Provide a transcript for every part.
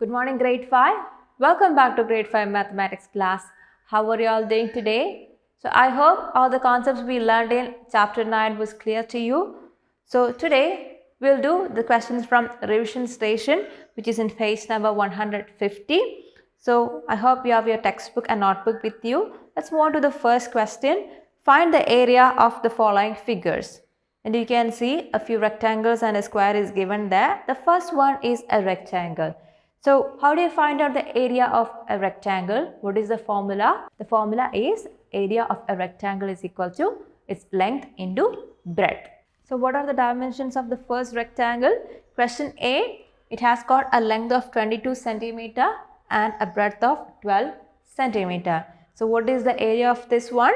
Good morning, grade 5. Welcome back to grade 5 mathematics class. How are you all doing today? So I hope all the concepts we learned in chapter 9 was clear to you. So today we'll do the questions from revision station, which is in page number 150. So I hope you have your textbook and notebook with you. Let's move on to the first question. Find the area of the following figures. And you can see a few rectangles and a square is given there. The first one is a rectangle. So how do you find out the area of a rectangle? What is the formula? The formula is area of a rectangle is equal to its length into breadth. So what are the dimensions of the first rectangle? Question A, it has got a length of 22 centimeter and a breadth of 12 centimeter. So what is the area of this one?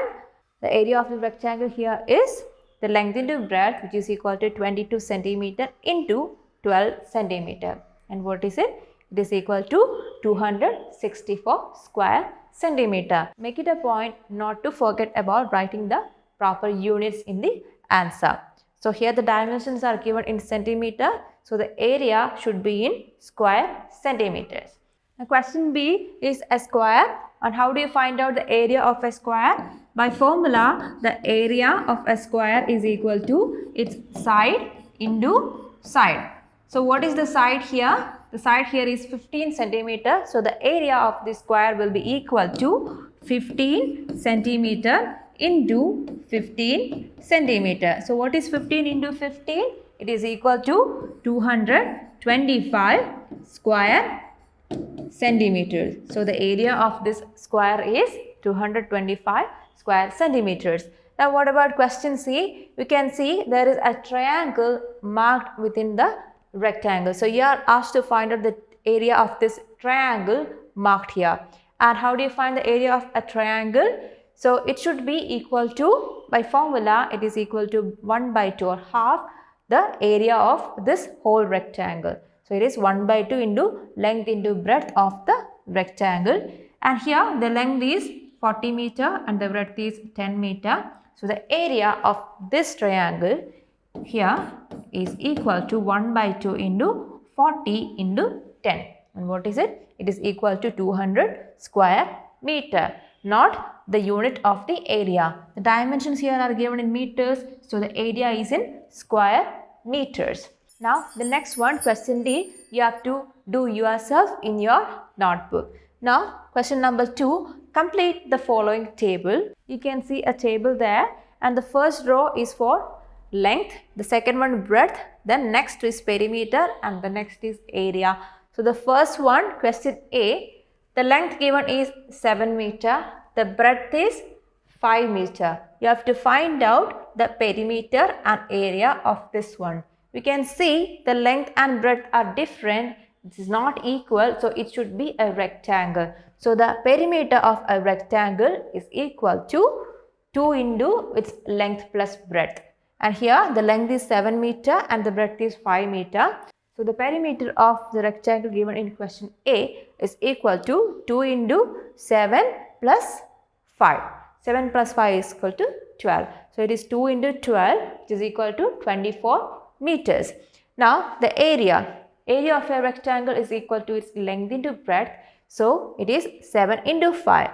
The area of the rectangle here is the length into breadth, which is equal to 22 centimeter into 12 centimeter. And what is it? It is equal to 264 square centimeter. Make it a point not to forget about writing the proper units in the answer. So here the dimensions are given in centimeter. So the area should be in square centimeters. Now question B is a square. And how do you find out the area of a square? By formula, the area of a square is equal to its side into side. So what is the side here? The side here is 15 centimeter. So the area of this square will be equal to 15 centimeter into 15 centimeter. So what is 15 into 15? It is equal to 225 square centimeters. So the area of this square is 225 square centimeters. Now what about question C? We can see there is a triangle marked within the rectangle. So you are asked to find out the area of this triangle marked here. And how do you find the area of a triangle? So it should be equal to, by formula, it is equal to 1 by 2 or half the area of this whole rectangle. So it is 1 by 2 into length into breadth of the rectangle. And here the length is 40 meter and the breadth is 10 meter. So the area of this triangle here is equal to 1 by 2 into 40 into 10. And what is it? It is equal to 200 square meter, not the unit of the area. The dimensions here are given in meters, so the area is in square meters. Now the next one, question D, you have to do yourself in your notebook. Now question number 2, complete the following table. You can see a table there and the first row is for length, the second one breadth, then next is perimeter and the next is area. So the first one, question A, the length given is 7 meter, the breadth is 5 meter. You have to find out the perimeter and area of this one. We can see the length and breadth are different. It is not equal, so it should be a rectangle. So the perimeter of a rectangle is equal to 2 into its length plus breadth. And here the length is 7 meter and the breadth is 5 meter. So the perimeter of the rectangle given in question A is equal to 2 into 7 plus 5. 7 plus 5 is equal to 12. So it is 2 into 12, which is equal to 24 meters. Now the area of a rectangle is equal to its length into breadth. So it is 7 into 5.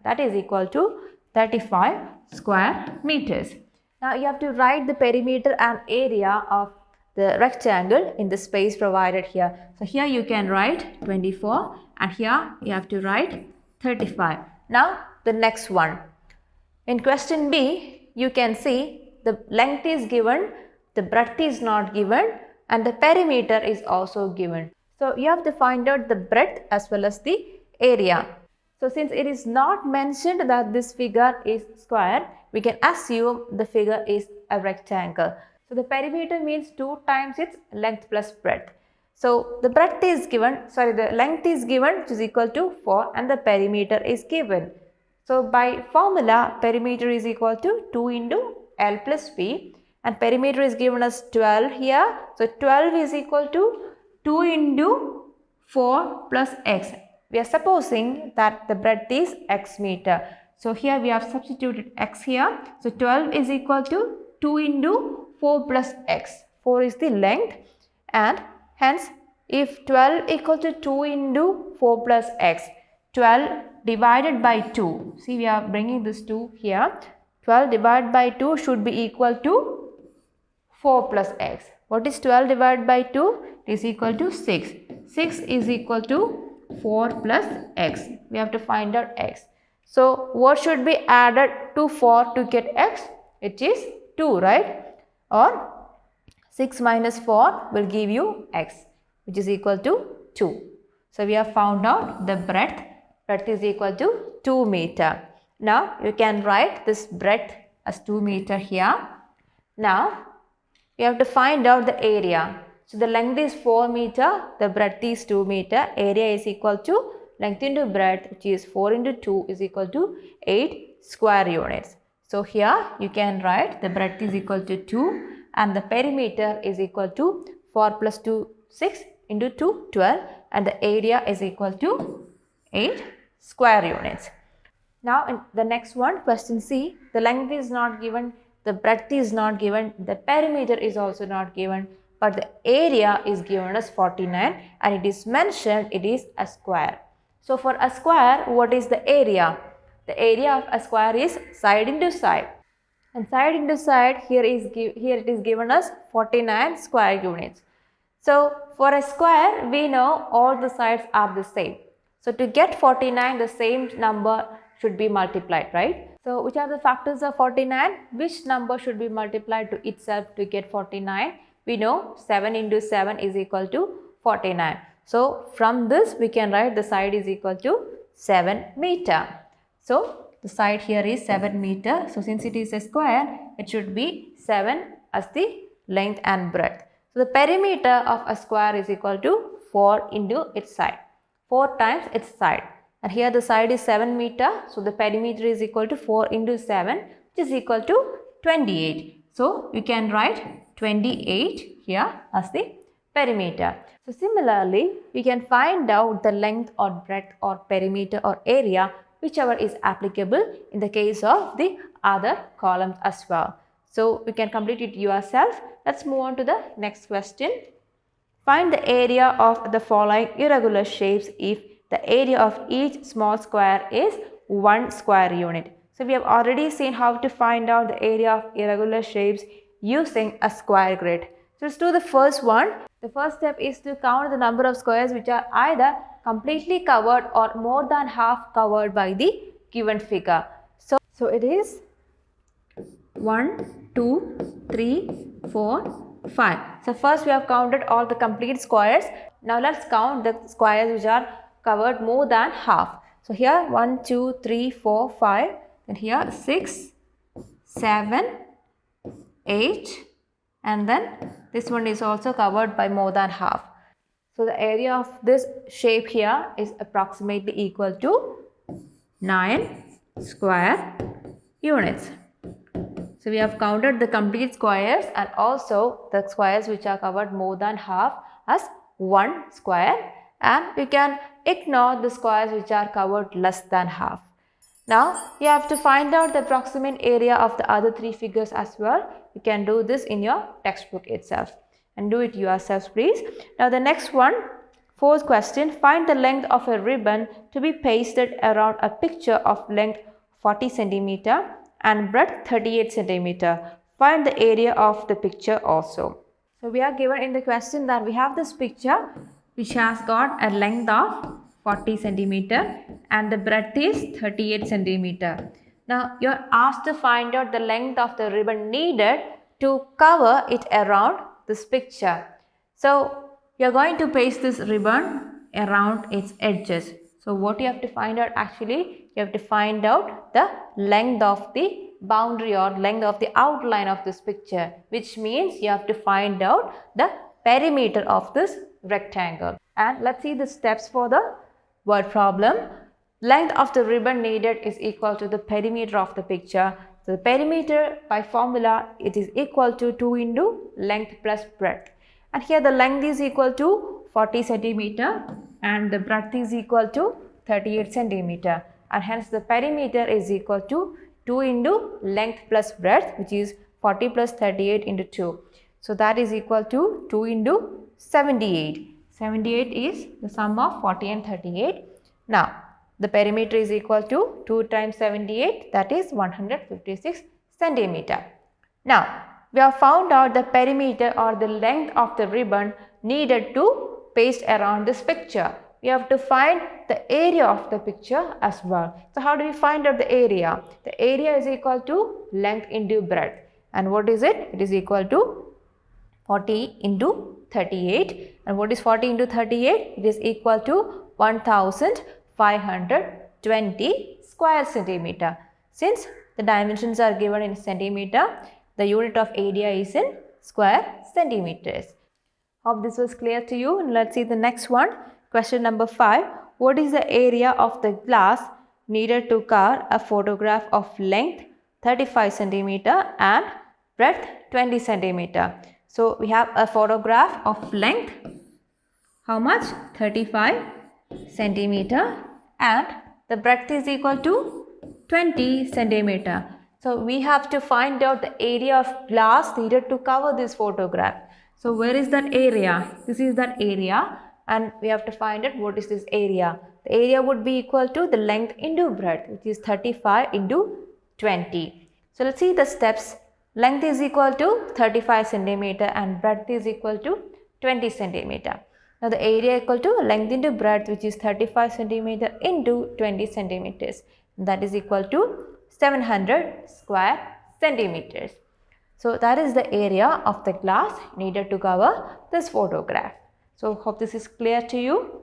That is equal to 35 square meters. Now you have to write the perimeter and area of the rectangle in the space provided here. So here you can write 24 and here you have to write 35. Now the next one. In question B, you can see the length is given, the breadth is not given and the perimeter is also given. So you have to find out the breadth as well as the area. So since it is not mentioned that this figure is square, we can assume the figure is a rectangle. So the perimeter means 2 times its length plus breadth. So the breadth is given, the length is given, which is equal to 4 and the perimeter is given. So by formula, perimeter is equal to 2 into L plus B and perimeter is given as 12 here. So 12 is equal to 2 into 4 plus x. We are supposing that the breadth is x meter. So here we have substituted x here. So 12 is equal to 2 into 4 plus x. 4 is the length and hence if 12 equal to 2 into 4 plus x, 12 divided by 2, see we are bringing this 2 here, 12 divided by 2 should be equal to 4 plus x. What is 12 divided by 2? It is equal to 6. 6 is equal to 4 plus x. We have to find out x. So, what should be added to 4 to get x? It is 2, right? Or 6 minus 4 will give you x, which is equal to 2. So, we have found out the breadth. Breadth is equal to 2 meter. Now, you can write this breadth as 2 meter here. Now, we have to find out the area. So, the length is 4 meter, the breadth is 2 meter, area is equal to length into breadth, which is 4 into 2 is equal to 8 square units. So, here you can write the breadth is equal to 2 and the perimeter is equal to 4 plus 2, 6 into 2, 12 and the area is equal to 8 square units. Now, in the next one, question C, the length is not given, the breadth is not given, the perimeter is also not given, but the area is given as 49 and it is mentioned it is a square. So, for a square, what is the area? The area of a square is side into side. And side into side, here it is given as 49 square units. So, for a square, we know all the sides are the same. So, to get 49, the same number should be multiplied, right? So, which are the factors of 49? Which number should be multiplied to itself to get 49? We know 7 into 7 is equal to 49. So, from this we can write the side is equal to 7 meter. So, the side here is 7 meter. So, since it is a square, it should be 7 as the length and breadth. So, the perimeter of a square is equal to 4 into its side. 4 times its side. And here the side is 7 meter. So, the perimeter is equal to 4 into 7, which is equal to 28. So, you can write 28 here as the perimeter. So, similarly, we can find out the length or breadth or perimeter or area, whichever is applicable in the case of the other columns as well. So, you can complete it yourself. Let's move on to the next question. Find the area of the following irregular shapes if the area of each small square is 1 square unit. So, we have already seen how to find out the area of irregular shapes using a square grid. So, let's do the first one. The first step is to count the number of squares which are either completely covered or more than half covered by the given figure. So it is 1, 2, 3, 4, 5. So first we have counted all the complete squares. Now let's count the squares which are covered more than half. So here 1, 2, 3, 4, 5. And here 6, 7, 8. And then this one is also covered by more than half. So the area of this shape here is approximately equal to 9 square units. So we have counted the complete squares and also the squares which are covered more than half as 1 square, and we can ignore the squares which are covered less than half. Now you have to find out the approximate area of the other 3 figures as well. You can do this in your textbook itself and do it yourselves, please. Now the next one, fourth question, find the length of a ribbon to be pasted around a picture of length 40 centimeter and breadth 38 centimeter. Find the area of the picture also. So we are given in the question that we have this picture which has got a length of 40 centimeter and the breadth is 38 centimeter. Now you are asked to find out the length of the ribbon needed to cover it around this picture. So you are going to paste this ribbon around its edges. So what you have to find out, actually you have to find out the length of the boundary or length of the outline of this picture, which means you have to find out the perimeter of this rectangle. And let's see the steps for the word problem. Length of the ribbon needed is equal to the perimeter of the picture. So the perimeter by formula, it is equal to 2 into length plus breadth. And here the length is equal to 40 centimeter and the breadth is equal to 38 centimeter. And hence the perimeter is equal to 2 into length plus breadth, which is 40 plus 38 into 2. So that is equal to 2 into 78. 78 is the sum of 40 and 38. Now, the perimeter is equal to 2 times 78, that is 156 centimeter. Now, we have found out the perimeter or the length of the ribbon needed to paste around this picture. We have to find the area of the picture as well. So, how do we find out the area? The area is equal to length into breadth. And what is it? It is equal to 40 into 38. And what is 40 into 38? It is equal to 1520 square centimeter. Since the dimensions are given in centimeter, the unit of area is in square centimeters. Hope this was clear to you. Let's see the next one. Question number 5. What is the area of the glass needed to cover a photograph of length 35 centimeter and breadth 20 centimeter? So, we have a photograph of length, how much? 35 centimeter, and the breadth is equal to 20 centimeter. So, we have to find out the area of glass needed to cover this photograph. So, where is that area? This is that area, and we have to find out what is this area. The area would be equal to the length into breadth, which is 35 into 20. So, let's see the steps. Length is equal to 35 centimeter and breadth is equal to 20 centimeter. Now, the area equal to length into breadth, which is 35 centimeter into 20 centimeters. That is equal to 700 square centimeters. So, that is the area of the glass needed to cover this photograph. So, hope this is clear to you.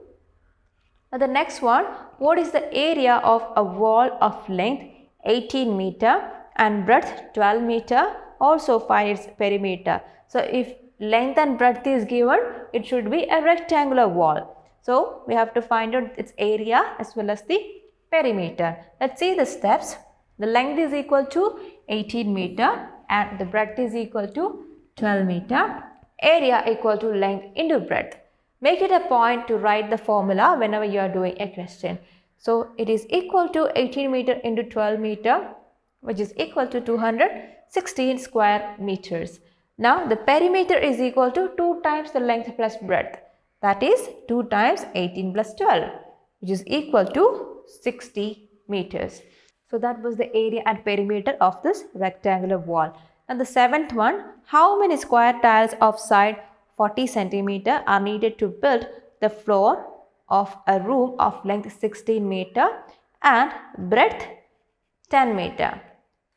Now, the next one, what is the area of a wall of length 18 meter and breadth 12 meter? Also find its perimeter. So, if length and breadth is given, it should be a rectangular wall. So, we have to find out its area as well as the perimeter. Let's see the steps. The length is equal to 18 meter and the breadth is equal to 12 meter. Area equal to length into breadth. Make it a point to write the formula whenever you are doing a question. So, it is equal to 18 meter into 12 meter, which is equal to 216 square meters. Now, the perimeter is equal to 2 times the length plus breadth. That is 2 times 18 plus 12, which is equal to 60 meters. So, that was the area and perimeter of this rectangular wall. And the seventh one, how many square tiles of side 40 centimeter are needed to build the floor of a room of length 16 meter and breadth 10 meter?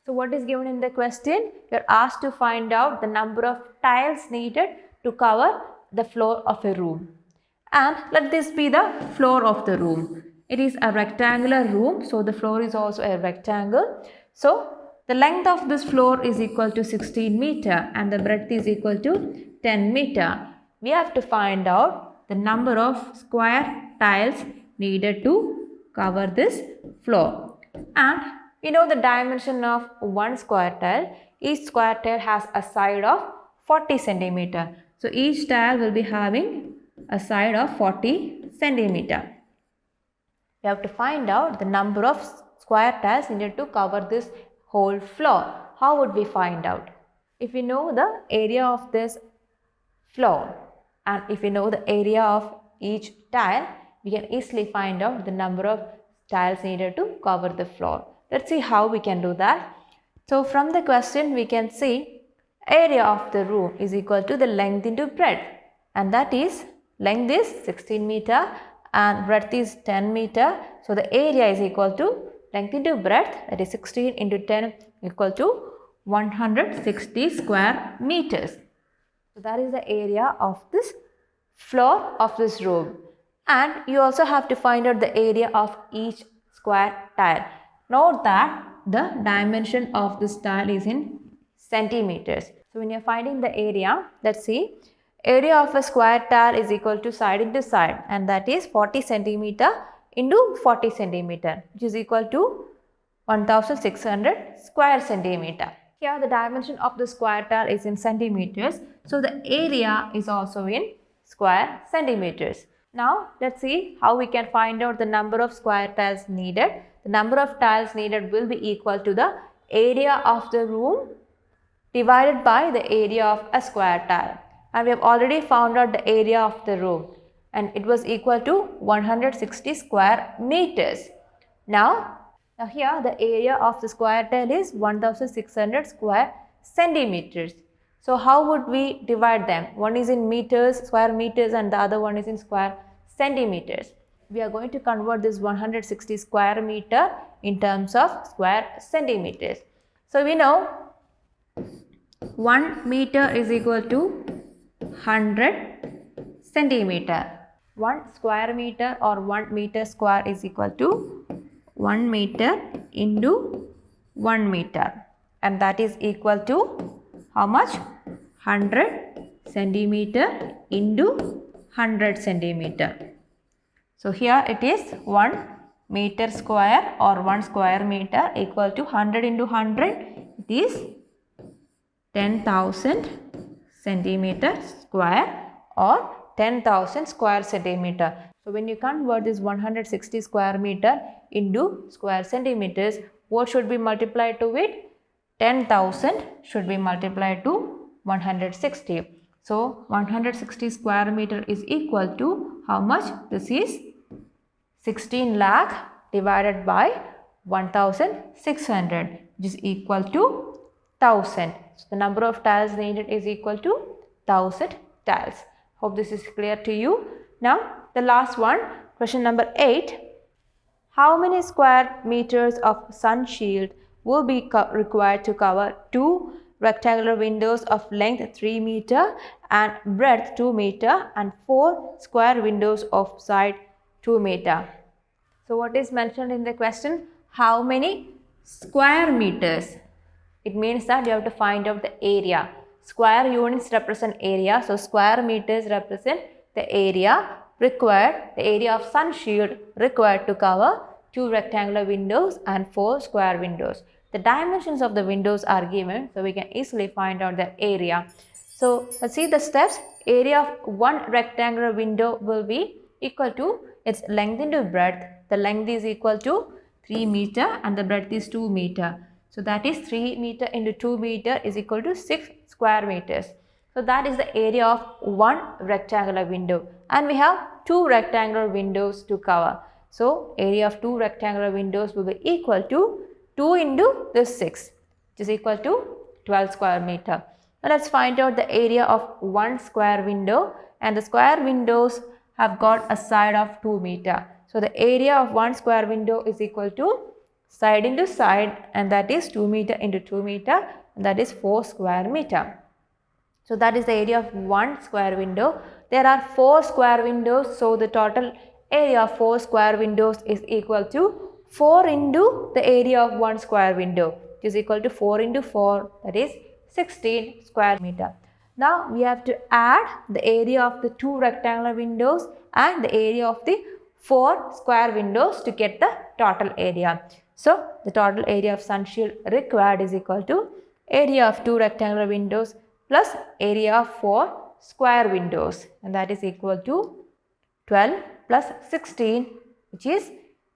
So, what is given in the question? You are asked to find out the number of tiles needed to cover the floor of a room. And let this be the floor of the room. It is a rectangular room, so the floor is also a rectangle. So, the length of this floor is equal to 16 meter and the breadth is equal to 10 meter. We have to find out the number of square tiles needed to cover this floor. And we know the dimension of one square tile. Each square tile has a side of 40 centimeter. So, each tile will be having a side of 40 centimeter. We have to find out the number of square tiles needed to cover this whole floor. How would we find out? If we know the area of this floor and if we know the area of each tile, we can easily find out the number of tiles needed to cover the floor. Let's see how we can do that. So, from the question we can see area of the room is equal to the length into breadth, and that is length is 16 meter and breadth is 10 meter. So, the area is equal to length into breadth, that is 16 into 10 equal to 160 square meters. So, that is the area of this floor of this room. And you also have to find out the area of each square tile. Note that the dimension of this tile is in centimeters. So, when you are finding the area, let's see, area of a square tile is equal to side into side, and that is 40 centimeter into 40 centimeter, which is equal to 1600 square centimeter. Here the dimension of the square tile is in centimeters, so the area is also in square centimeters. Now, let's see how we can find out the number of square tiles needed. The number of tiles needed will be equal to the area of the room divided by the area of a square tile. And we have already found out the area of the room. and it was equal to 160 square meters. Now here the area of the square tile is 1600 square centimeters. So how would we divide them? One is in meters, square meters, and the other one is in square centimeters. We are going to convert this 160 square meter in terms of square centimeters. So we know 1 meter is equal to 100 centimeter. 1 square meter or 1 meter square is equal to 1 meter into 1 meter, and that is equal to how much? 100 centimeter into 100 centimeter. So here it is 1 meter square or 1 square meter equal to 100 into 100, it is 10,000 centimeter square or 10,000 square centimeter. So when you convert this 160 square meter into square centimeters, what should be multiplied to it? 10,000 should be multiplied to 160. So 160 square meter is equal to how much? This is 16 lakh divided by 1600, which is equal to 1000. So the number of tiles needed is equal to 1000 tiles. Hope this is clear to you. Now the last one, question number 8. How many square meters of sun shield will be required to cover 2 rectangular windows of length 3 meter and breadth 2 meter and 4 square windows of side 2 meter? So what is mentioned in the question? How many square meters? It means that you have to find out the area. Square units represent area, so square meters represent the area required, the area of sun shield required to cover 2 rectangular windows and 4 square windows. The dimensions of the windows are given, so we can easily find out the area. So let's see the steps. Area of one rectangular window will be equal to its length into breadth. The length is equal to 3 meter and the breadth is 2 meter. So that is 3 meter into 2 meter is equal to 6 square meters. So that is the area of one rectangular window, and we have 2 rectangular windows to cover. So area of 2 rectangular windows will be equal to 2 into this 6, which is equal to 12 square meter. Now let's find out the area of one square window, and the square windows have got a side of 2 meter. So the area of one square window is equal to side into side, and that is 2 meter into 2 meter, and that is 4 square meter. So that is the area of one square window. There are 4 square windows, so the total area of 4 square windows is equal to 4 into the area of one square window, which is equal to 4 into 4, that is 16 square meter. Now we have to add the area of the 2 rectangular windows and the area of the 4 square windows to get the total area. So the total area of sun shield required is equal to area of 2 rectangular windows plus area of 4 square windows, and that is equal to 12 plus 16, which is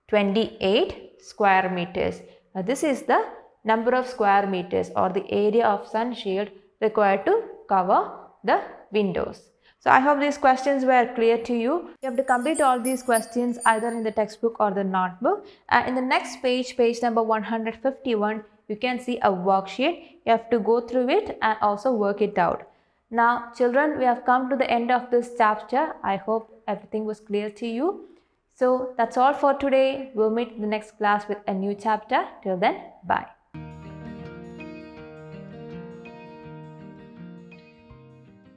28 square meters. Now this is the number of square meters or the area of sun shield required to cover the windows. So I hope these questions were clear to you. You have to complete all these questions either in the textbook or the notebook. And in the next page, page number 151, you can see a worksheet. You have to go through it and also work it out. Now children, we have come to the end of this chapter. I hope everything was clear to you. So that's all for today. We'll meet in the next class with a new chapter. Till then, bye.